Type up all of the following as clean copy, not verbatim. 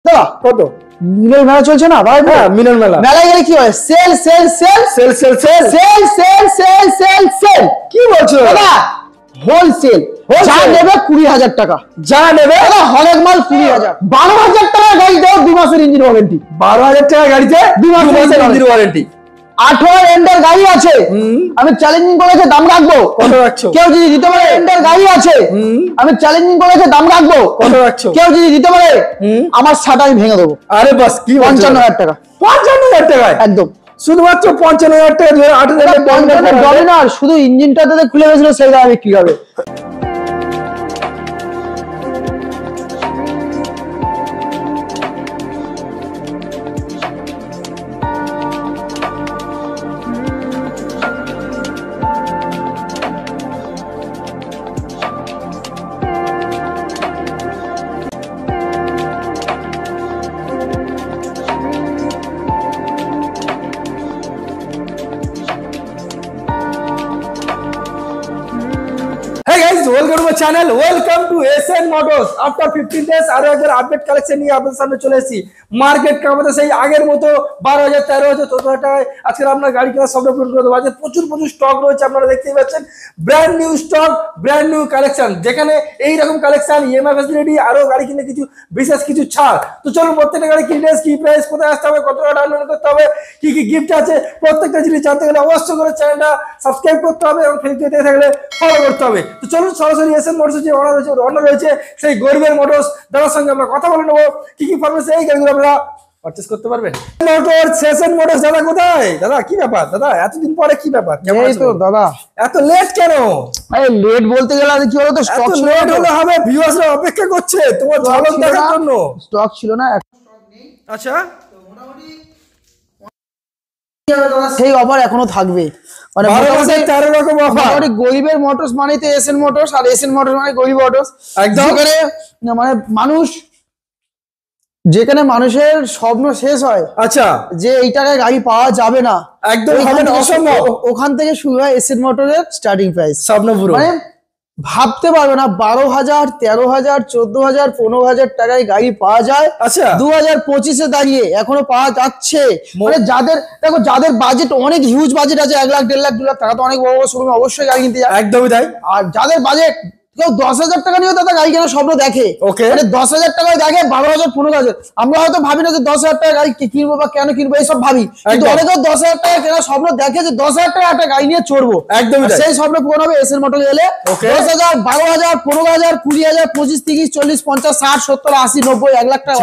দাদা কত মিলন মেলা চলছে না ভাই? হ্যাঁ মিলন মেলা। মেলায় গেলে কি হয়? Sale sale sale sale sale sale sale sale sale sale sale. কি বলছো দাদা? হোলসেল, যা নেবে 20,000 টাকা, যা নেবে দাদা হরেক মাল 20,000। 12,000 টাকা গাড়ি দাও, 2 মাসের ইঞ্জিন ওয়ারেন্টি। 12,000 টাকা গাড়িতে 2 মাসের ইঞ্জিন ওয়ারেন্টি। 18 এন্ডের গাড়ি আছে, আমি চ্যালেঞ্জিং করেছে দাম রাখবো। কত রাখছো? কেউ যদি দিতে পারে, এন্ডের গাড়ি আছে, আমি চ্যালেঞ্জিং করেছে দাম রাখবো। কত রাখছো? কেউ যদি দিতে পারে, আমার ছাদ আমি ভেঙে দেবো। আরে বাস কি 55,000 টাকা। 55,000 টাকায় একদম শুধুমাত্র 55,000 টাকা 8,000 না, শুধু ইঞ্জিনটা খুলে গেছিল, সেই দামে বিক্রি হবে। Hey guys, welcome to my channel. Welcome to SN Motors. After 15 days আরো একবার আপডেট কালেকশন নিয়ে আপনাদের সামনে চলে এসেছি। মার্কেট কামাতে সেই আগের মতো 12,000 13,000 14,000 টাকায় আজকে আপনার গাড়ি কেনার স্বপ্ন পূরণ করতে পারছেন। প্রচুর স্টক রয়েছে, আপনারা দেখতেই পাচ্ছেন। Brand new stock, brand new collection, যেখানে এই রকম কালেকশন, ইএমআই ফ্যাসিলিটি, আরো গাড়ি কিনলে কিছু বিশেষ কিছু ছাড়। তো চলুন প্রত্যেকটা গাড়ি কিনলে কি প্রাইস, কোথায় আসতে হবে, কত টাকা ডাউন পেমেন্ট করতে হবে, কি কি গিফট আছে, প্রত্যেকটা জিনিস জানতে গেলে অবশ্যই করে চ্যানেলটা সাবস্ক্রাইব করতে হবে এবং ফেসবুকে দেখে থাকলে ফলো করতে হবে। তো চলুন সরাসরি এসএন মোটরস যে অনার রয়েছে সেই গরিবের মোটরস দাদার সঙ্গে আমরা কথা বলে নেবো, কি কি পারফরমেন্স এই গাড়িগুলো আপনারা পারচেজ করতে পারবেন। মোটরস এসএন মোটরস দাদা কোথায়? দাদা কি ব্যাপার দাদা, এতদিন পরে কি ব্যাপার? এই তো দাদা, এত লেট কেন? আরে লেট বলতে গেলে কি হলো, তো স্টক ছিল লেট হলে হবে, ভিউয়ার্সরা অপেক্ষা করছে তোমার ঝলক দেখার জন্য। স্টক ছিল না, আচ্ছা সেই অফার এখনো থাকবে। মানে 13 রকম অফার। গরিবের মোটরস মানে তো এসএন মোটরস, আর এসএন মোটরস মানে গরিব মোটরস। একদম মানে যেখানে মানুষের স্বপ্ন শেষ হয়, আচ্ছা, যে এই টাকায় গাড়ি পাওয়া যাবে না, একদম অসম্ভব, ওখান থেকে শুরু হয় এসএন মোটরের স্টার্টিং প্রাইস। স্বপ্নপুর মানে ভাবতে পারবে না, 12,000 13,000 14,000 15,000 টাকায় গাড়ি পাওয়া যায়। আচ্ছা 2025-এ দাঁড়িয়ে এখনো পাওয়া যাচ্ছে। মানে যাদের দেখো, যাদের বাজেট অনেক হিউজ বাজেট আছে, 1 লাখ 1.5 লাখ 2 লাখ টাকা, তো অনেক বড় বড় শোরুমে অবশ্যই গাড়ি কিনতে যায়। একদমই তাই। আর যাদের বাজেট কেউ 10,000 টাকা নিয়েও তাদের গাড়ি কেনার স্বপ্ন দেখে। মানে 10,000 টাকায় দেখে 12,000 15,000। আমরা হয়তো ভাবি না যে 10,000 টাকা গাড়ি কিনবো বা কেন কিনবো, এইসব ভাবি, কিন্তু অনেকেও 10,000 টাকা কেনার স্বপ্ন দেখে যে 10,000 টাকা একটা গাড়ি নিয়ে চড়বো। একদমই সেই স্বপ্ন পূরণ হবে এসএন মোটর গেলে। 10,000 12,000 15,000 20,000 25 30 40 50 60 70 80 90 1 লাখ টাকা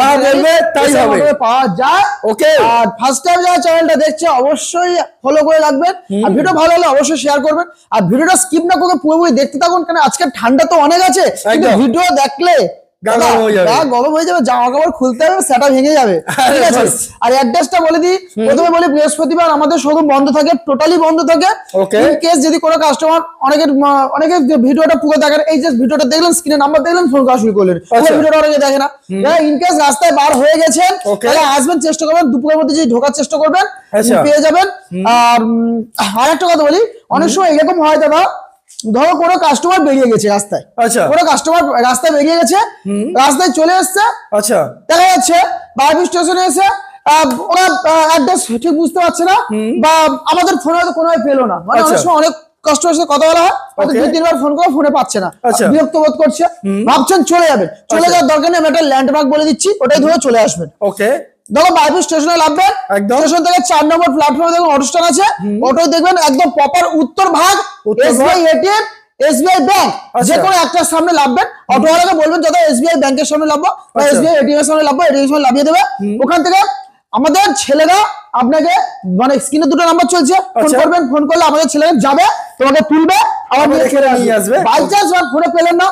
তাই হবে পাওয়া যায়। ওকে, আর ফার্স্ট টাইম যারা চ্যানেলটা দেখছে অবশ্যই ফলো করে রাখবেন, আর ভিডিও ভালো হলে অবশ্যই শেয়ার করবেন, আর ভিডিওটা স্কিপ না করে পুরোপুরি দেখতে থাকুন, কারণ আজকে ঠান্ডা তো অনেক আছে, কিন্তু ভিডিও দেখলে গরম হয়ে যাবে, জামা কাপড় খুলতে হবে, সেটা ভেঙে যাবে। ঠিক আছে, আর অ্যাড্রেসটা বলে দিই। প্রথমে বলি, বৃহস্পতিবার আমাদের শোরুম বন্ধ থাকে, টোটালি বন্ধ থাকে। ইন কেস যদি কোনো কাস্টমার, অনেকে ভিডিওটা পুরো দেখেন, এই যে ভিডিওটা দেখলেন, স্ক্রিনে নাম্বার দেখলেন, ফোন করা শুরু করলেন, ভিডিওটা অনেকে দেখে না। ইন কেস রাস্তায় বার হয়ে গেছেন, তাহলে আসবেন, চেষ্টা করবেন দুপুরের মধ্যে যে ঢোকার চেষ্টা করবেন, পেয়ে যাবেন। আর একটা কথা বলি, অনেক সময় এরকম হয় দাদা, ধরো কোনো কাস্টমার বেরিয়ে গেছে রাস্তায়, কোনো কাস্টমার রাস্তায় বেরিয়ে গেছে, রাস্তায় চলে এসছে, আচ্ছা দেখা যাচ্ছে বারবি স্টেশনে এসে ওরা অ্যাড্রেস ঠিক বুঝতে পারছে না, বা আমাদের ফোনে হয়তো কোনো পেলো না। মানে অনেক সময় অনেক কাস্টমারের সাথে কথা বলা হয়, 2-3 বার ফোন করে ফোনে পাচ্ছে না, বিরক্ত বোধ করছে, ভাবছেন চলে যাবেন। চলে যাওয়ার দরকার নেই, আমি একটা ল্যান্ডমার্ক বলে দিচ্ছি, ওটাই ধরে চলে আসবেন। ওকে, দেখো বারবি স্টেশনে নামবেন, স্টেশন থেকে 4 নম্বর প্ল্যাটফর্মে দেখুন অটো স্ট্যান্ড আছে, অটো দেখবেন একদম প্রপার উত্তর ভাগ এসবিআই এটিএম, এসবিআই ব্যাংক, যে কোনো একটার সামনে নামবেন। অটোওয়ালাকে বলবেন দাদা এসবিআই ব্যাংকের সামনে নামবো বা এসবিআই এটিএম এর সামনে নামবো, এটিএম এর সামনে নামিয়ে দেবে। ওখান থেকে আমাদের ছেলেরা আপনাকে, মানে স্ক্রিনে 2টা নাম্বার চলছে, ফোন করবেন, ফোন করলে আমাদের ছেলেরা যাবে, তোমাকে তুলবে, আবার নিয়ে আসবে। বাই চান্স ফোনে পেলেন না,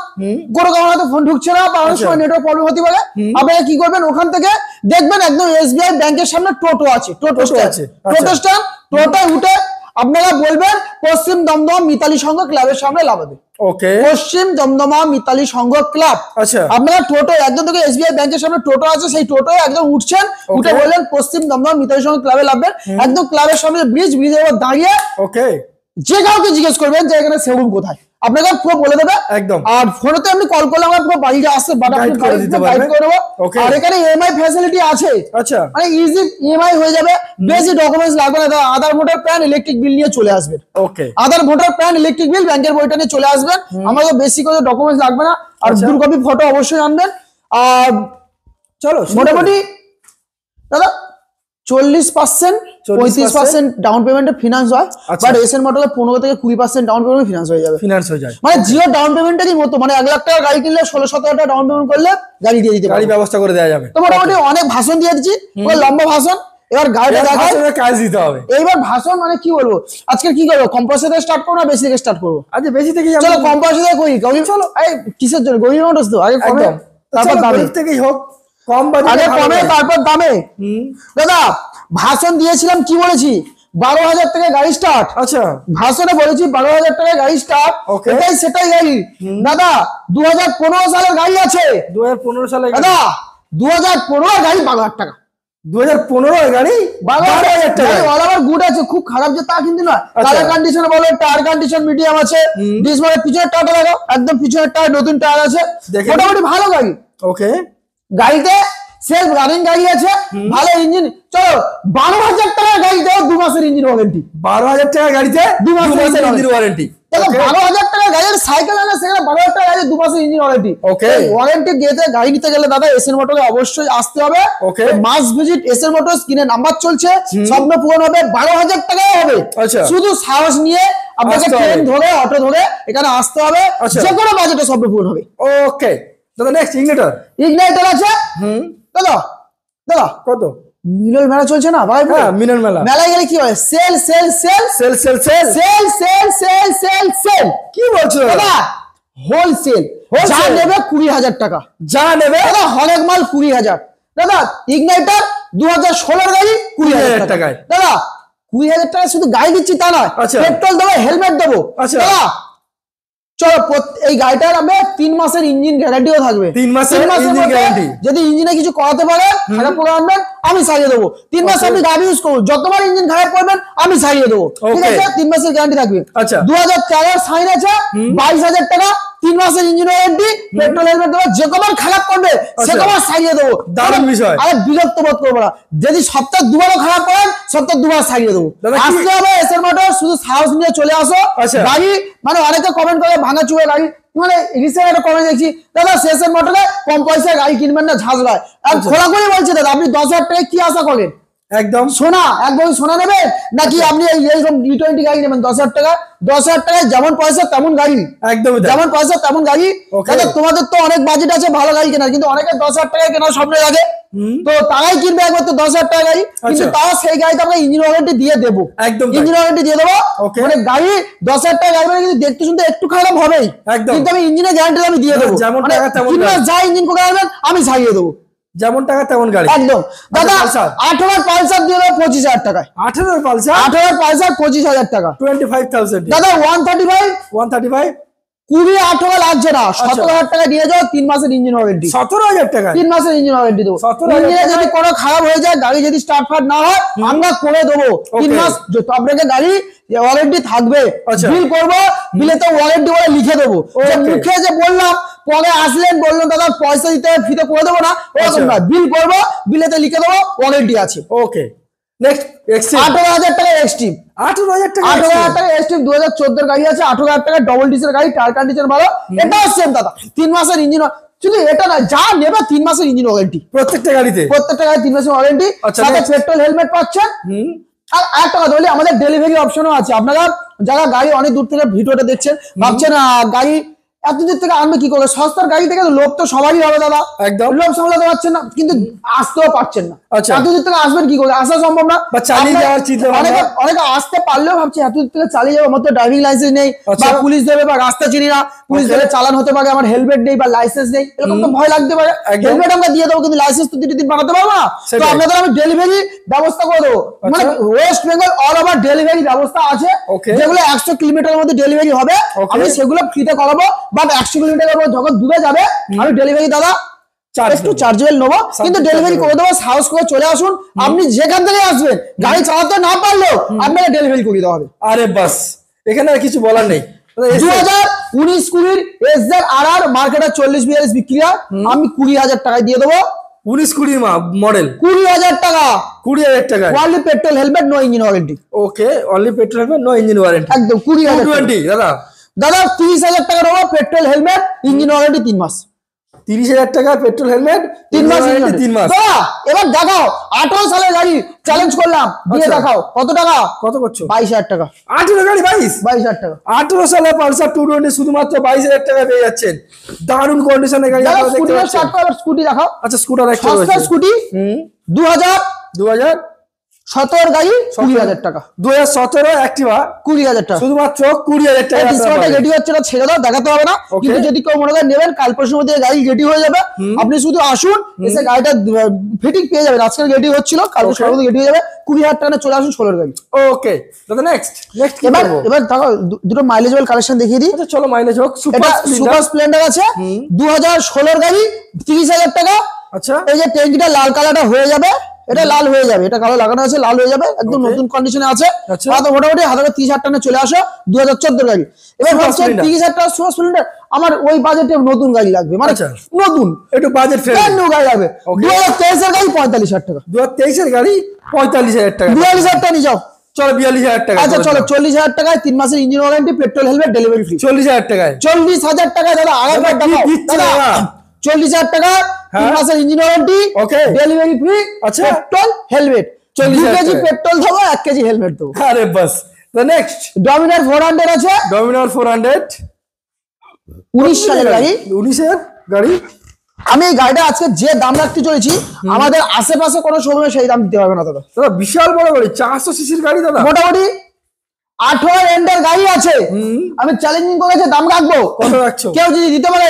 কোনো কারণে হয়তো ফোন ঢুকছে না, বা অনেক সময় নেটওয়ার্ক প্রবলেম হতে পারে, আপনারা কি করবেন, ওখান থেকে দেখবেন একদম এসবিআই ব্যাংকের সামনে টোটো আছে, টোটো স্ট্যান্ড, টোটোয় উঠে আপনারা বলবেন পশ্চিম দমদমা মিতালি সংঘ ক্লাবের সামনে নামাবে। ওকে, পশ্চিম দমদমা মিতালি সংঘ ক্লাব। আচ্ছা, আপনারা টোটো একদম থেকে এসবিআই ব্যাংকের সামনে টোটো আছে, সেই টোটোয় একদম উঠছেন, উঠে বললেন পশ্চিম দমদমা মিতালি সংঘ ক্লাবে নামবেন। একদম ক্লাবের সামনে ব্রিজের উপর দাঁড়িয়ে ওকে যে কাউকে জিজ্ঞেস করবেন যে এখানে শোরুম কোথায়, আপনাকে পুরো বলে দেবে একদম। আর ফোনেতে আপনি কল করলে আমরা পুরো বাড়িতে আসতে Guide করে দিতে পারবে। গাইড করে দেবো। Okay. আর এখানে ইএমআই ফ্যাসিলিটি আছে, আচ্ছা মানে ইজি ইএমআই হয়ে যাবে, বেশি ডকুমেন্টস লাগবে না, আধার ভোটার প্যান ইলেকট্রিক বিল নিয়ে চলে আসবেন, ওকে আধার ভোটার প্যান ইলেকট্রিক বিল ব্যাংকের বইটা নিয়ে চলে আসবেন, আমাদের বেশি করে ডকুমেন্টস লাগবে না, আর আচ্ছা। 2 কপি ফটো অবশ্যই আনবেন। আর চলো মোটামুটি দাদা 40% 35% ডাউন পেমেন্টে ফিনান্স হয়, আচ্ছা। বাট এসএন মোটরে 15 থেকে 20% ডাউন পেমেন্ট ফিনান্স হয়ে যাবে, ফিনান্স হয়ে যায়, মানে জিও ডাউন পেমেন্টেরই মতো, মানে 1 লাখ টাকা গাড়ি কিনলে 16-17 টাকা ডাউন পেমেন্ট করলে গাড়ি দিয়ে দিতে গাড়ি পারবে। ব্যবস্থা করে দেওয়া যাবে। তো মোটামুটি অনেক ভাষণ দিয়ে দিচ্ছি, পুরো লম্বা ভাষণ, এবার গাড়িটা দেখাই। আসলে কাজ দিতে হবে। এইবার ভাষণ মানে কি বলবো, আজকে কি করবো, কম্প্রেসর থেকে স্টার্ট করবো না বেশি থেকে স্টার্ট করবো? আচ্ছা বেশি থেকে চলো কম্প্রেসর থেকে করি, গরিব চলো, এই কিসের জন্য গরিব মানুষ তো, আগে কমে একদম তারপর দামে, থেকেই হোক, কম বাজেটে আগে ভালো কমে গাড়ি। তারপর দামে। দাদা ভাষণ দিয়েছিলাম কি বলেছি, 12,000 টাকা গাড়ি স্টার্ট, আচ্ছা ভাষণে বলেছি 12,000 টাকা গাড়ি স্টার্ট, Okay. এটাই সেটাই গাড়ি। দাদা 2015 সালের গাড়ি আছে, 2015 সালে দাদা 2015 গাড়ি 12,000 টাকা, 2015 এর গাড়ি 12,000 টাকা। অল ওভার গুড আছে, খুব খারাপ যে তা কিন্তু না, আচ্ছা। কালার কন্ডিশন বলো, টায়ার কন্ডিশন মিডিয়াম আছে, ডিসপ্লে পিছনের টায়ারটা দেখো, একদম পিছনের টায়ার নতুন টায়ার আছে, দেখে মোটামুটি ভালো গাড়ি। ওকে গাড়িতে সেলফ রানিং গাড়ি আছে, ভালো ইঞ্জিন। চলো 12,000 টাকা গাড়ি দাও, 2 মাসের ইঞ্জিন ওয়ারেন্টি, 12,000 টাকা গাড়িতে 2 মাসের ইঞ্জিন ওয়ারেন্টি। দেখো 12,000 টাকা গাড়ির সাইকেল আনে, সেখানে 12,000 টাকা গাড়ি 2 মাসের ইঞ্জিন ওয়ারেন্টি। Okay. ওয়ারেন্টি গেতে গাড়ি নিতে গেলে দাদা এসএন মোটরে অবশ্যই আসতে হবে। Okay. মাস ভিজিট এসএন মোটর, স্ক্রিনে নাম্বার চলছে, স্বপ্ন পূরণ হবে, 12,000 টাকায় হবে। আচ্ছা। শুধু সাহস নিয়ে আপনাকে আসতে ট্রেন হবে। ধরে অটো ধরে এখানে আসতে হবে, আচ্ছা। যে কোনো বাজেটে স্বপ্ন পূরণ হবে। ওকে দাদা নেক্সট ইগনিটর। ইগনাইটার আছে দাদা, দাদা কত? মিলন মেলা চলছে না ভাই, হ্যাঁ মিলন মেলা। মেলায় গেলে কি হয়, sale sale sale sale sale sale sale sale sale sale sale, কি বলছো দাদা হোলসেল, যা Wholesale? নেবে 20,000 টাকা, যা নেবে দাদা হরেক মাল 20,000, দাদা ইগনাইটার 2016 গাড়ি 20,000 টাকায়, টাকায়। দাদা 20,000 টাকা শুধু গাড়ি দিচ্ছি তা নয়, আচ্ছা। পেট্রোল দেবো, হেলমেট দেবো, আচ্ছা। দাদা চলো এই গাড়িটার আমরা 3 মাসের ইঞ্জিন গ্যারান্টিও থাকবে, 3 মাসের engine মধ্যে guarantee। যদি ইঞ্জিনে কিছু করাতে পারে খারাপ করে আনবেন, আমি সারিয়ে দেবো, 3 মাস Okay. আপনি গাড়ি ইউজ করুন, যতবার ইঞ্জিন খারাপ করবেন আমি সারিয়ে দেবো, ঠিক Okay. আছে, 3 মাসের গ্যারান্টি থাকবে। আচ্ছা। 2013 সাইন আছে, 22,000 টাকা, 3 মাসের ইঞ্জিন ওয়ারেন্টি, পেট্রোল হেলমেট দেবো, যে কবার খারাপ করবে সে আচ্ছা। কবার সারিয়ে দেবো, দারুণ বিষয়। আরে বিরক্ত বোধ করবো না, যদি সপ্তাহে 2 বারও খারাপ করেন সপ্তাহে 2 বার সারিয়ে দেবো, দাদা কি- আসতে হবে এসএন মোটর, শুধু সাহস নিয়ে চলে আসো। আচ্ছা। গাড়ি মানে অনেকে কমেন্ট করে ভাঙা চুয়ে গাড়ি, মানে রিসেন্ট একটা কমেন্ট দেখছি, দাদা এসএন মোটরে কম পয়সায় গাড়ি কিনবেন না, ঝাঁঝরায়, আর আচ্ছা। খোলা করে বলছে দাদা আপনি 10,000 টাকায় কি আশা করেন, একদম সোনা একদম সোনা নেবেন নাকি আচ্ছা। আপনি এইরকম E20 গাড়ি নেবেন 10,000 টাকা, 10,000 টাকায় যেমন পয়সা তেমন গাড়ি, একদমই তাই। যেমন পয়সা তেমন গাড়ি। Okay. দাদা তোমাদের তো অনেক বাজেট আছে ভালো গাড়ি কেনার, কিন্তু অনেকে 10,000 টাকায় কেনার স্বপ্ন লাগে, তো তারাই কিনবে একবার তো 10,000 টাকা গাড়ি, কিন্তু আচ্ছা। তাও সেই গাড়িতে আমরা ইঞ্জিন ওয়ারেন্টি দিয়ে দেবো, একদম তাই। ইঞ্জিন ওয়ারেন্টি দিয়ে দেবো, Okay. মানে গাড়ি 10,000 টাকা গাড়ি মানে কিন্তু দেখতে শুনতে একটু খারাপ হবেই, একদম। কিন্তু আমি ইঞ্জিনের গ্যারান্টি আমি দিয়ে দেবো, যেমন মানে টাকা তেমন 3 মাস গাড়ি। যা ইঞ্জিন করে আসবেন আমি ছাড়িয়ে দেবো, যেমন টাকা তেমন গাড়ি। একদম। দাদা পালসার? 18 পালসার দিয়ে দেবো 25,000 টাকায়, 18 পালসার 18 পালসার 25,000 টাকা, 25,000 দাদা 135 135 20 18 লাগছে না, 17,000 টাকা নিয়ে যাও, 3 মাসের ইঞ্জিন ওয়ারেন্টি, 17,000 টাকা 3 মাসের ইঞ্জিন ওয়ারেন্টি দেবো, 17,000 ইঞ্জিনে যদি টাকায়? কোনো খারাপ হয়ে যায়, গাড়ি যদি স্টার্ট ফাট না হয় আমরা করে দেবো, 3 Okay. মাস আপনাকে গাড়ি ওয়ারেন্টি থাকবে, আচ্ছা। বিল করবো, বিলেতে ওয়ারেন্টি বলে লিখে দেবো, যে Okay. মুখে যে বললাম পরে আসলেন বললাম দাদা পয়সা দিতে হবে ফ্রিতে করে দেবো না, ওরকম আচ্ছা। না, বিল করবো বিলেতে লিখে দেবো ওয়ারেন্টি আছে। ওকে নেক্সট এক্সট্রিম 18,000 টাকা এক্সট্রিম, 18,000 টাকা 18,000 টাকা এক্সট্রিম 2014 গাড়ি আছে, 18,000 টাকা ডবল ডিজেল গাড়ি, টায়ার কন্ডিশন ভালো, এটাও সেম দাদা 3 মাসের ইঞ্জিন, শুধু এটা না যা নেবে 3 মাসের ইঞ্জিন ওয়ারেন্টি, প্রত্যেকটা গাড়িতে। প্রত্যেকটা গাড়ি 3 মাসের ওয়ারেন্টি, আচ্ছা, সাথে next. পেট্রোল হেলমেট পাচ্ছেন। আর একটা কথা বলি, আমাদের ডেলিভারি অপশনও আছে, আপনারা যারা গাড়ি অনেক দূর থেকে ভিডিওটা দেখছেন ভাবছেন গাড়ি এত দূর থেকে আনবে কি করে, সস্তার গাড়ি থেকে লোভ তো সবারই হবে দাদা, একদম। লোভ সামলাতে পারছেন না, কিন্তু আসতেও পারছেন না, আচ্ছা। এত দূর থেকে আসবেন কি করে, আসা সম্ভব না, বা চালিয়ে আপনার- যাওয়ার চিন্তা ভাবনা। অনেকে আসতে পারলেও ভাবছে এত দূর থেকে চালিয়ে যাবো, আমার তো ড্রাইভিং লাইসেন্স নেই, আচ্ছা। বা পুলিশ দেবে, বা রাস্তা চিনি না, পুলিশ Okay. দেবে চালান হতে পারে, আমার হেলমেট নেই বা লাইসেন্স নেই, এরকম তো ভয় লাগতে পারে, একদম। হেলমেট আমরা দিয়ে দেবো কিন্তু লাইসেন্স তো 2 দিন বানাতে পারবো না, তো সেটাই। আপনাদের আমি ডেলিভারি ব্যবস্থা করে দেবো, মানে আচ্ছা। West Bengal all over delivery ব্যবস্থা আছে, Okay. যেগুলো 100 কিলোমিটারের মধ্যে ডেলিভারি হবে, Okay. আমি সেগুলো ফ্রিতে করাবো, বাট 100 কিলোমিটার যখন দূরে যাবে আমি ডেলিভারি দাদা Charge একটু নেবো। চার্জেবল নেবো, কিন্তু Something ডেলিভারি chargeable। করে দেবো, সাহস করে চলে আসুন, আপনি যেখান থেকে আসবেন গাড়ি চালাতে না পারলেও আপনাকে ডেলিভারি করে দেওয়া হবে। আরে বাস এখানে আর কিছু বলার নেই। 2019 কুড়ির এসজেড আর মার্কেটে 40-42 বিক্রি হয়, আমি 20,000 টাকায় দিয়ে দেবো। 19-20 মডেল 20,000 টাকা, 20,000 টাকা। Only petrol helmet, no engine warranty. Okay, only petrol helmet, no engine warranty, একদম 20,000 টাকা। 20 দাদা। দাদা 30,000 টাকা নেবো, পেট্রোল হেলমেট, ইঞ্জিন ওয়ারেন্টি 3 মাস। 30,000 টাকা পেট্রোল হেলমেট, 3 মাস 3 মাস। দাদা এবার দেখাও 18 সালের গাড়ি, চ্যালেঞ্জ করলাম, দিয়ে আচ্ছা। দেখাও কত টাকা। কত করছো? 22,000 টাকা। 18 গাড়ি 22,000 টাকা। 18 সালে পালসার 220 শুধুমাত্র 22,000 টাকা পেয়ে যাচ্ছেন। দারুণ কন্ডিশনের গাড়ি দাদা আপনারা দেখতে স্কুটি পাচ্ছেন। স্টার্ট করো, স্কুটি দেখাও। আচ্ছা, স্কুটার একটা সস্তা রয়েছে। স্কুটি 2017 2017 গাড়ি 20,000 টাকা। 2017 অ্যাক্টিভা 20,000 টাকা। শুধুমাত্র 20,000 টাকা। ডিসকাউন্টে রেডি হচ্ছে না, ছেড়ে দাও, দেখাতে হবে না। Okay. কিন্তু যদি কেউ মনে করেন নেবেন, কাল পরশুর মধ্যে গাড়ি রেডি হয়ে যাবে, আপনি শুধু আসুন, এসে গাড়িটা ফিটিং পেয়ে যাবেন। আজকে রেডি হচ্ছিল, কাল Okay. সকালে রেডি হয়ে যাবে। 20,000 টাকা চলে আসুন 16 গাড়ি। ওকে দাদা, নেক্সট কি এবার করব? এবার দেখো দুটো মাইলেজেবল কালেকশন দেখিয়ে দিই। আচ্ছা চলো, মাইলেজ হোক। এটা সুপার সুপার স্প্লেন্ডার আছে 2016 গাড়ি, 30,000 টাকা। আচ্ছা, এই যে ট্যাঙ্কিটা লাল কালারটা হয়ে যাবে, এটা লাল হয়ে যাবে, এটা কালো লাগানো আছে, লাল হয়ে যাবে, একদম Okay. নতুন কন্ডিশনে আছে। আচ্ছা। তো মোটামুটি 30,000 টাকা চলে আসো, 2014 গাড়ি। এবার Super ভাবছেন Splendor। 30,000 টাকা সুপার স্প্লেন্ডার, আমার ওই বাজেটে নতুন গাড়ি লাগবে, মানে আচ্ছা। নতুন একটু বাজেট ব্র্যান্ড ফ্রেন্ডলি। নিউ গাড়ি লাগবে। Okay. 2023 এর গাড়ি 45,000 টাকা। 2023 এর গাড়ি 45,000 টাকা। 42,000 টাকা নিয়ে যাও। চলো 42,000 টাকা। আচ্ছা চলো 40,000 টাকায় 3 মাসের engine warranty, petrol helmet, delivery free. 40,000 টাকায়। 40,000 টাকায় দাদা আরেকবার দাদা, কি দেখাও। দিচ্ছে দাদা দাদা? 40,000 টাকা, 3 হ্যাঁ। মাসের engine warranty, Okay. Delivery free, আচ্ছা। Petrol helmet. 40,000 2 কেজি টাকা। পেট্রোল দেবো, 1 কেজি হেলমেট দেবো। আরে বাস। দ্য নেক্সট ডমিনার 400 আছে, ডমিনার 400 19 সালের গাড়ি। 19 এর গাড়ি। আমি এই গাড়িটা আজকে যে দাম রাখতে চলেছি, আমাদের আশেপাশে কোনো শোরুমে সেই দাম দিতে পারবে না দাদা। দাদা বিশাল বড় গাড়ি, 400 সিসির গাড়ি দাদা। মোটামুটি 18 এন্ডের গাড়ি আছে। আমি চ্যালেঞ্জিং করেছি, দাম রাখবো। কত রাখছো? কেউ যদি দিতে পারে,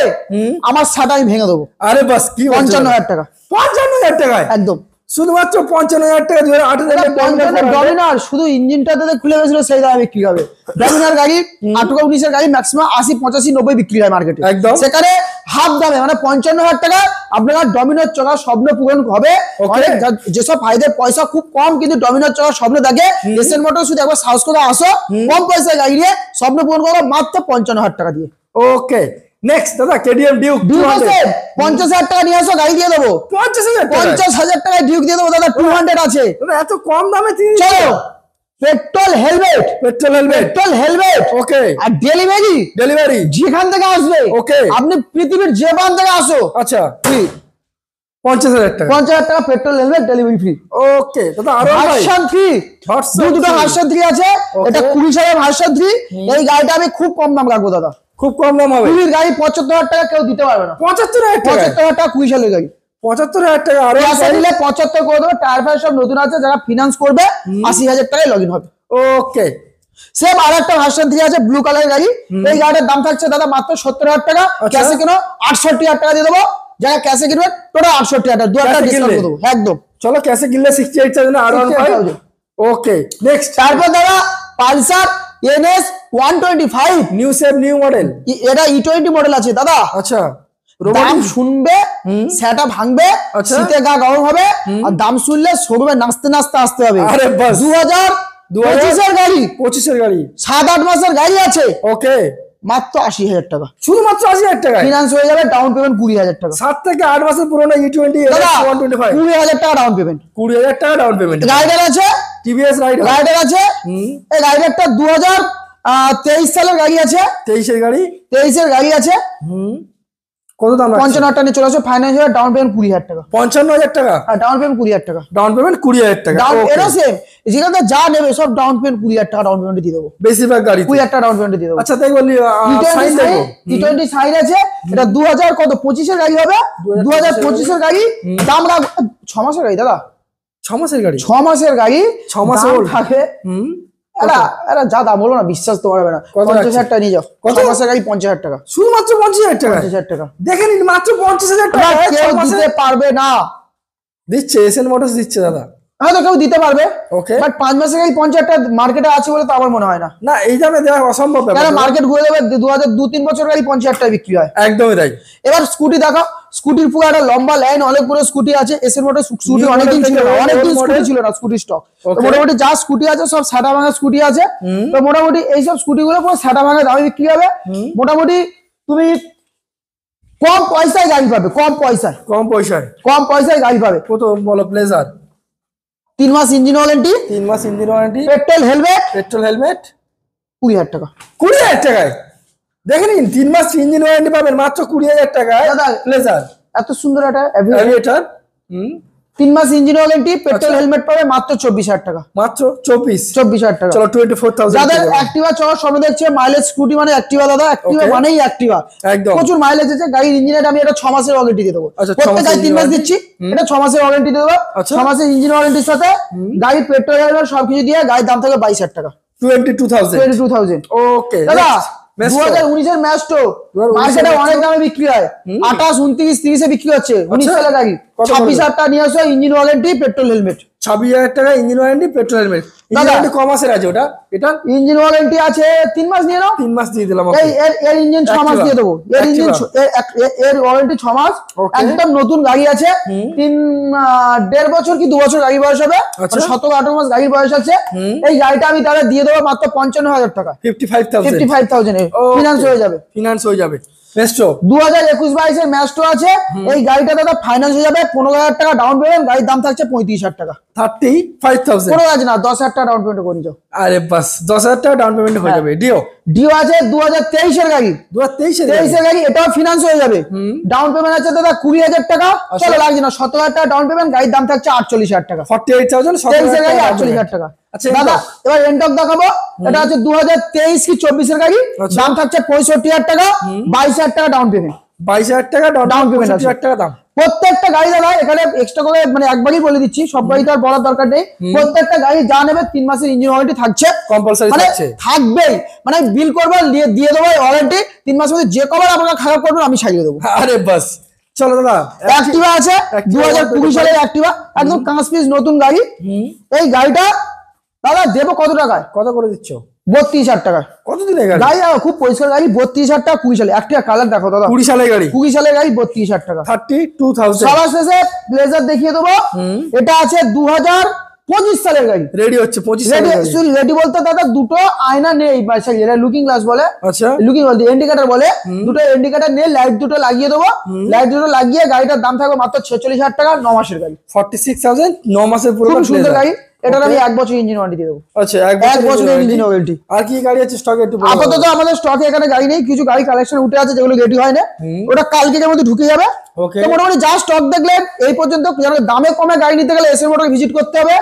আমার সাটা আমি ভেঙে দেবো। আরে বাস, কি 55,000 টাকা 55,000 টাকায়। একদম। শুধুমাত্র 55,000 টাকা 2018 ডমিনার শুধু ইঞ্জিনটা খুলে গেছিল, সেই দামে বিক্রি হবে। ডমিনার গাড়ি 19 এর গাড়ি ম্যাক্সিমাম 80, 85, 90 বিক্রি হয় মার্কেটে। একদম। সেখানে হাফ দামে মানে 55,000 টাকা আপনারা ডমিনার চকা স্বপ্ন পূরণ হবে। Okay. অনেক যেসব ভাইদের পয়সা খুব কম কিন্তু ডমিনার চকা স্বপ্ন দেখে, এসএন মোটর শুধু একবার সাহস করে আসো, কম পয়সায় গাড়ি নিয়ে স্বপ্ন পূরণ করো মাত্র 55,000 টাকা দিয়ে। ওকে, নেক্সট দাদা কেটিএম ডিউক 200 50,000 টাকা নিয়ে আসো, গাড়ি দিয়ে দেবো। 50,000 টাকা। 50,000 টাকায় ডিউক দিয়ে দেবো দাদা। 200 আছে। দাদা এত কম দামে তিনি চলো petrol helmet, petrol helmet. Petrol helmet okay, আর ডেলিভারি ডেলিভারি। যেখান থেকে আসবে, Okay. আপনি পৃথিবীর যে প্রান থেকে আসো, আচ্ছা, ফ্রি। 50,000 টাকা। 50,000 টাকা পেট্রোল হেলমেট, ডেলিভারি ফ্রি। ওকে দাদা, আরো ভাই ভার্সন 3 Version দুটো 3 ভার্সন 3 আছে। Okay. এটা 20 সালের ভার্সন 3। এই গাড়িটা আমি খুব কম দাম রাখবো দাদা। খুব কম দাম হবে। 20 গাড়ি 75,000 টাকা কেউ দিতে পারবে না। 75,000 টাকা। 75,000 টাকা 20 সালের গাড়ি। 75,000 টাকা। আরো ক্যাশে নিলে 75 করে দেবো। টায়ার ফায়ার সব নতুন আছে, যারা ফিনান্স করবে 80,000 টাকায় লগ ইন হবে। ওকে, সেম আর একটা ভার্সন 3 আছে ব্লু কালারের গাড়ি। এই গাড়িটার দাম থাকছে দাদা মাত্র 70,000 টাকা। আচ্ছা। ক্যাশে কিনো 68,000 টাকা দিয়ে দেবো। যারা ক্যাশে কিনবেন টোটাল 68,000 টাকা, 2,000 টাকা Cash এ ডিসকাউন্ট কিনলে? করে দেবো একদম। চলো ক্যাশে কিনলে 68,000 আর 68,000 ওকে, নেক্সট তারপর দাদা Pulsar NS 125, new shape new model. এটা E20 মডেল আছে দাদা। আচ্ছা, দাম শুনবে সেটা ভাঙবে, আচ্ছা। শীতে গা গরম হবে, আর দাম শুনলে শোরুমে নাচতে নাচতে আসতে হবে। আরে বাস। 2025 এর গাড়ি, 25 এর গাড়ি। 7-8 মাসের গাড়ি আছে, ওকে, মাত্র 80,000 টাকা। শুধুমাত্র 80,000 টাকায়। ফিনান্স হয়ে যাবে, ডাউন পেমেন্ট 20,000 টাকা। 7 থেকে 8 মাসের পুরনো E20 দাদা 125। 20,000 টাকা ডাউন পেমেন্ট। 20,000 টাকা ডাউন পেমেন্ট। রাইডার আছে, টিভিএস রাইডার। রাইডার আছে। এই রাইডারটা 2023 সালের গাড়ি আছে, 23 এর গাড়ি। 23 এর গাড়ি আছে। কত দাম? 55,000 টাকা নিয়ে চলে আসো, ফাইন্যান্স হয়ে ডাউন পেমেন্ট 20,000 টাকা। 55,000 টাকা। আর ডাউন পেমেন্ট 20,000 টাকা। ডাউন পেমেন্ট 20,000 টাকা। Down Okay. এটা সেম, যেখানে যা নেবে সব ডাউন পেমেন্ট 20,000 টাকা ডাউন পেমেন্ট দিয়ে দেবো। বেশিরভাগ গাড়ি। 20,000 টাকা ডাউন পেমেন্ট দিয়ে দেবো। আচ্ছা তাই বলি, সাইন দেখো। E20 সাইন আছে, এটা 2025 এর গাড়ি হবে। 2025 এর গাড়ি দাম রাখ 6 মাসের গাড়ি দাদা। 6 মাসের গাড়ি। 6 মাসের গাড়ি, 6 মাস দাম old। থাকে। এরা যা দাম বলো না, বিশ্বাস তো পারবে না। কত 50,000 টাকা নিয়ে যাও। কত? 6 মাসের গাড়ি 50,000 টাকা। শুধুমাত্র 50,000 টাকা। 50,000 টাকা দেখে নিন, মাত্র 50,000 টাকা। এবার কেউ 6 মাসে দিতে পারবে না। দিচ্ছে, এসএন মোটরস দিচ্ছে দাদা। হয়তো কেউ দিতে পারবে, ওকে, বাট 5 মাসের গাড়ি 50,000 টাকা মার্কেটে আছে বলে তো আমার মনে হয় না। না এই দামে দেওয়া অসম্ভব ব্যাপার। কেন মার্কেট ঘুরে যাবে, 2,000 2-3 বছর গাড়ি 50,000 টাকা বিক্রি হয়। একদমই তাই। এবার স্কুটি দেখো, স্কুটির পুরো একটা লম্বা লাইন, অনেকগুলো স্কুটি আছে। এসএন মোটরস স্কুটি New অনেকদিন model ছিল না, থেকে অনেকদিন old স্কুটি model? ছিল না, স্কুটি স্টক। তো Okay. মোটামুটি যা স্কুটি আছে সব সাদা ভাঙা স্কুটি আছে। তো মোটামুটি এইসব স্কুটি গুলো পুরো সাদা ভাঙা দামে বিক্রি হবে। মোটামুটি তুমি কম পয়সায় গাড়ি পাবে, কম পয়সায়, কম পয়সায় কম পয়সায় গাড়ি পাবে। কত বলো? প্লেজার 3 মাস ইঞ্জিন ওয়ারেন্টি, 3 মাস engine warranty, petrol helmet, petrol helmet, 20,000 টাকা। 20,000 টাকায় দেখে নিন। 3 মাস ইঞ্জিন ওয়ারেন্টি পাবেন মাত্র 20,000 টাকায়। দাদা, প্লেজার এত সুন্দর একটা অ্যাভিয়েটার 3 মাস ইঞ্জিন ওয়ারেন্টি, পেট্রোল হেলমেট পাবে মাত্র 24,000 টাকা। মাত্র 24,000 টাকা। চলো 24,000 যাদের অ্যাক্টিভা চলার স্বপ্ন দেখছে, মাইলেজ স্কুটি মানে অ্যাক্টিভা দাদা, অ্যাক্টিভা Okay. মানেই অ্যাক্টিভা, একদম। প্রচুর মাইলেজ আছে গাড়ির ইঞ্জিনের। আমি এটা 6 মাসের ওয়ারেন্টি দিয়ে দেবো। আচ্ছা, 6 প্রত্যেক মাসের গাড়ি 3 মাস warranty? দিচ্ছি, এটা 6 মাসের ওয়ারেন্টি দিয়ে দেবো। আচ্ছা। 6 মাসের ইঞ্জিন ওয়ারেন্টির সাথে গাড়ির পেট্রোল হেলমেট সবকিছু দিয়ে গাড়ির দাম থাকবে 22,000 টাকা। 22,000 ওকে। দাদা 2019 এর ম্যাস্টো 2019 মার্কেটে Masto? অনেক দামে বিক্রি হয়, 28, 29, 30 এ বিক্রি হচ্ছে। 19 আচ্ছা। সালের গাড়ি কত করে? 26,000 টাকা নিয়ে আসো, ইঞ্জিন ওয়ারেন্টি, পেট্রোল হেলমেট। 26,000 টাকা engine warranty, petrol helmet. Engine দাদা। ওয়ারেন্টি কম মাসের আছে ওটা? এটা ইঞ্জিন ওয়ারেন্টি আছে 3 মাস নিয়ে নাও। 3 মাস দিয়ে দিলাম এই এর ইঞ্জিন 6 মাস Activa। দিয়ে দেবো। এর ইঞ্জিন Activa। এর ওয়ারেন্টি 6 মাস। Okay। একদম নতুন গাড়ি আছে, 1.5 বছর কি 2 বছর গাড়ি বয়স হবে, আচ্ছা। 17-18 মাস গাড়ির বয়স আছে। এই গাড়িটা আমি তাহলে দিয়ে দেবো মাত্র 55,000 টাকা, 55,000 55,000 এ ফিনান্স হয়ে যাবে। ফিনান্স হয়ে যাবে। মেস্ট্রো 2021-22 এর ম্যাস্টো আছে, এই গাড়িটা দাদা ফাইন্যান্স হয়ে যাবে। 15,000 টাকা ডাউন পেমেন্ট, গাড়ির দাম থাকছে 35,000 টাকা। 35,000 কোনো কাজ না, 10,000 টাকা ডাউন পেমেন্ট করে যাও। আরে বাস 10,000 টাকা ডাউন পেমেন্ট হয়ে যাবে। ডিও ডিও আছে 2023 এর গাড়ি, 2023 এর গাড়ি, এটাও ফিনান্স হয়ে যাবে। ডাউন পেমেন্ট আছে দাদা 20,000 টাকা, চলো লাগছে না, 17,000 টাকা ডাউন পেমেন্ট, গাড়ির দাম থাকছে 48,000 টাকা। 48,000 23 এর গাড়ি 48,000 টাকা। আচ্ছা, দাদা Encog? এবার এন্টক দেখাবো। এটা হচ্ছে 2023 কি 24 এর গাড়ি, আচ্ছা। দাম থাকছে 65,000 টাকা, 22,000 টাকা ডাউন পেমেন্ট। 22,000 টাকা Down ডাউন payment পেমেন্ট, আছে। 65,000 টাকা দাম। প্রত্যেকটা গাড়ি দাদা এখানে এক্সট্রা করে মানে একবারই বলে দিচ্ছি, সব গাড়ি তো আর বলার দরকার নেই। প্রত্যেকটা গাড়ি যা নেবে 3 মাসের ইঞ্জিন ওয়ারেন্টি থাকছে, Compulsory মানে থাকছে। থাকবেই। মানে বিল করবো, দিয়ে দেবো ওয়ারেন্টি 3 মাসের মধ্যে। যে কবার আপনারা খারাপ করবেন আমি সারিয়ে দেবো। আরে বাস চলো দাদা। অ্যাক্টিভা আছে Activa 2020 সালের অ্যাক্টিভা, একদম কাঁচ পিস নতুন গাড়ি। এই গাড়িটা দাদা দেবো কত টাকায়? কত করে দিচ্ছ? 32,000 টাকায়। কতদিনের গাড়ি? গাড়ি খুব পরিষ্কার গাড়ি, 32,000 টাকা। 20 সালে একটা কালার দেখো দাদা, 20 সালের গাড়ি, 20 সালের গাড়ি, 32,000 টাকা। 32,000 সবার শেষে ব্লেজার দেখিয়ে দেবো। এটা আছে 2025 সালের গাড়ি। রেডি হচ্ছে 25 সালের গাড়ি। রেডি বলতে দাদা দুটো আয়না নেই, এটা লুকিং গ্লাস বলে, আচ্ছা লুকিং বলতে ইন্ডিকেটর বলে। দুটো ইন্ডিকেটর নিয়ে লাইট দুটো লাগিয়ে দেবো। লাইট দুটো লাগিয়ে গাড়িটার দাম থাকবে মাত্র 46,000 টাকা, 9 মাসের গাড়ি। 46,000 9 মাসের পুরো খুব সুন্দর গাড়ি। এটার আমি 1 বছর ইঞ্জিন ওয়ারেন্টি দিয়ে দেবো। আচ্ছা 1 1 বছরের ইঞ্জিন ওয়ারেন্টি। আর কি গাড়ি আছে স্টকে একটু বলো। আপাতত আমাদের স্টকে এখানে গাড়ি নেই, কিছু গাড়ি কালেকশন উঠে আছে যেগুলো রেডি হয় না, ওটা কালকের মধ্যে ঢুকে যাবে। ওকে তো মোটামুটি যা স্টক দেখলেন এই পর্যন্ত, দামে কমে গাড়ি নিতে গেলে এসএন মোটর ভিজিট করতে হবে।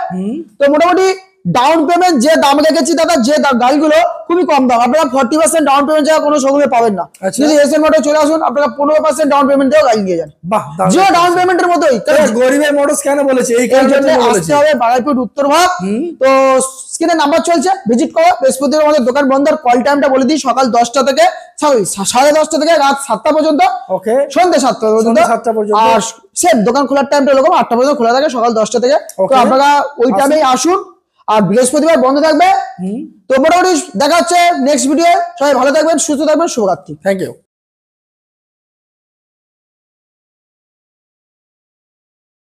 তো মোটামুটি ডাউন পেমেন্ট যে দাম রেখেছি দাদা, যে গাড়িগুলো খুবই কম দাম, আপনারা 40% ডাউন পেমেন্ট ছাড়া কোনো শোরুমে পাবেন না। আচ্ছা। যদি এসএন মোটর চলে আসুন, আপনারা 15% ডাউন পেমেন্ট দিয়েও গাড়ি নিয়ে যান। বাহ যে ডাউন পেমেন্টের মতোই। গরিবের মোটরস কেন বলেছে? এই এই কারণে জন্য বলেছে। আসতে হবে বারাইপুর উত্তরভাগ। তো স্ক্রিনে নাম্বার চলছে, ভিজিট করো। বৃহস্পতিবার আমাদের দোকান বন্ধ। কল টাইমটা বলে দিই, সকাল 10টা থেকে 10:30 থেকে রাত 7টা পর্যন্ত, ওকে সন্ধ্যে 7টা পর্যন্ত। সন্ধ্যে 7টা পর্যন্ত। আর সেম দোকান খোলার টাইমটা এরকম 8টা পর্যন্ত খোলা থাকে, সকাল 10টা থেকে। তো Okay. আপনারা ওই টাইমেই আসুন। আর বৃহস্পতিবার বন্ধ থাকবে। তো মোটামুটি দেখা হচ্ছে নেক্সট ভিডিও। সবাই ভালো থাকবেন, সুস্থ থাকবেন, শুভরাত্রি। Thank you.